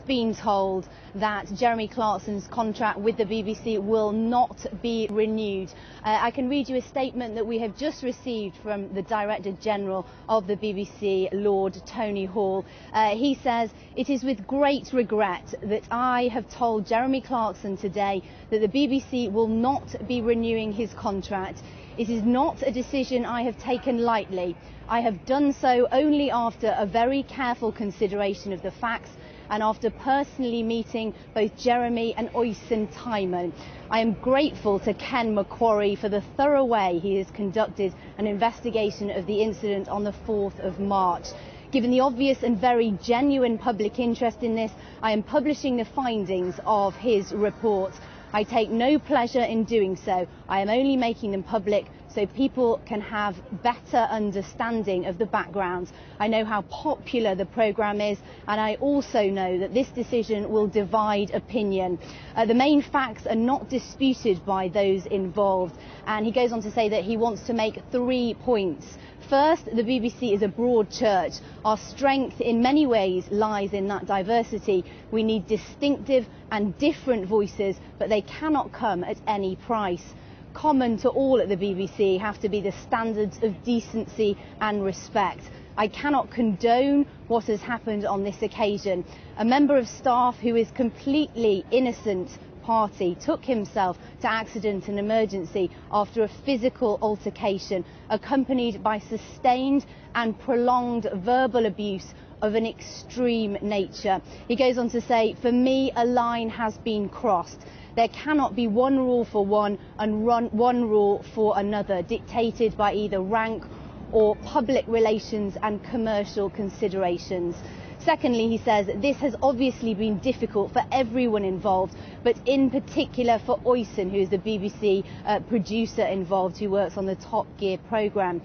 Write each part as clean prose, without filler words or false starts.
been told that Jeremy Clarkson's contract with the BBC will not be renewed. I can read you a statement that we have just received from the Director General of the BBC, Lord Tony Hall. He says, "It is with great regret that I have told Jeremy Clarkson today that the BBC will not be renewing his contract. It is not a decision I have taken lightly. I have done so only after a very careful consideration of the facts and after personally meeting both Jeremy and Oyson Timon. I am grateful to Ken Macquarie for the thorough way he has conducted an investigation of the incident on the 4th of March. Given the obvious and very genuine public interest in this, I am publishing the findings of his report. I take no pleasure in doing so. I am only making them public so people can have better understanding of the background. I know how popular the programme is, and I also know that this decision will divide opinion. The main facts are not disputed by those involved." And he goes on to say that he wants to make 3 points. First, the BBC is a broad church. Our strength in many ways lies in that diversity. We need distinctive and different voices, but they cannot come at any price. Common to all at the BBC have to be the standards of decency and respect. I cannot condone what has happened on this occasion. A member of staff who is completely innocent party took himself to accident and emergency after a physical altercation accompanied by sustained and prolonged verbal abuse of an extreme nature. He goes on to say, "For me, a line has been crossed. There cannot be one rule for one and one rule for another, dictated by either rank or public relations and commercial considerations." Secondly, he says, "This has obviously been difficult for everyone involved, but in particular for Oyson, who is the BBC producer involved, who works on the Top Gear programme."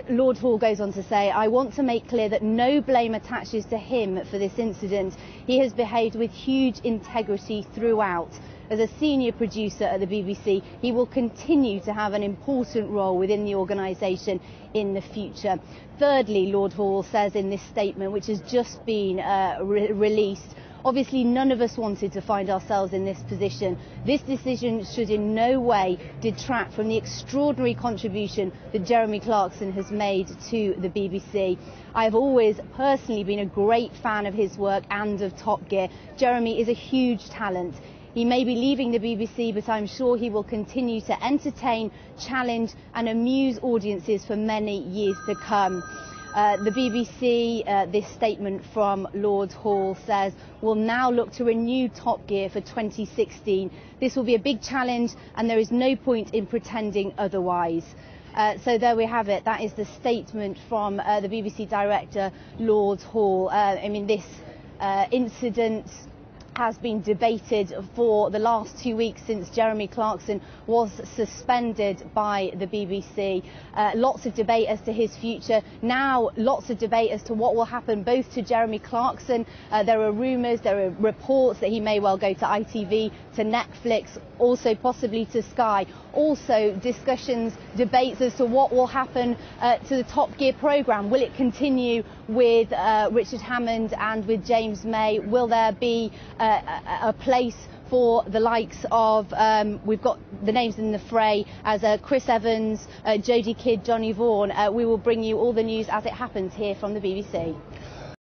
Lord Hall goes on to say, "I want to make clear that no blame attaches to him for this incident. He has behaved with huge integrity throughout. As a senior producer at the BBC, he will continue to have an important role within the organisation in the future." Thirdly, Lord Hall says in this statement, which has just been released, "Obviously none of us wanted to find ourselves in this position. This decision should in no way detract from the extraordinary contribution that Jeremy Clarkson has made to the BBC. I have always personally been a great fan of his work and of Top Gear. Jeremy is a huge talent. He may be leaving the BBC, but I'm sure he will continue to entertain, challenge and amuse audiences for many years to come." The BBC, this statement from Lord Hall says, will now look to renew Top Gear for 2016. This will be a big challenge and there is no point in pretending otherwise. So there we have it. That is the statement from the BBC Director, Lord Hall. This incident has been debated for the last 2 weeks since Jeremy Clarkson was suspended by the BBC. Lots of debate as to his future. Now lots of debate as to what will happen both to Jeremy Clarkson. There are rumours, there are reports that he may well go to ITV, to Netflix, also possibly to Sky. Also discussions, debates as to what will happen to the Top Gear programme. Will it continue with Richard Hammond and with James May? Will there be a place for the likes of, we've got the names in the fray, as Chris Evans, Jodie Kidd, Johnny Vaughan? We will bring you all the news as it happens here from the BBC.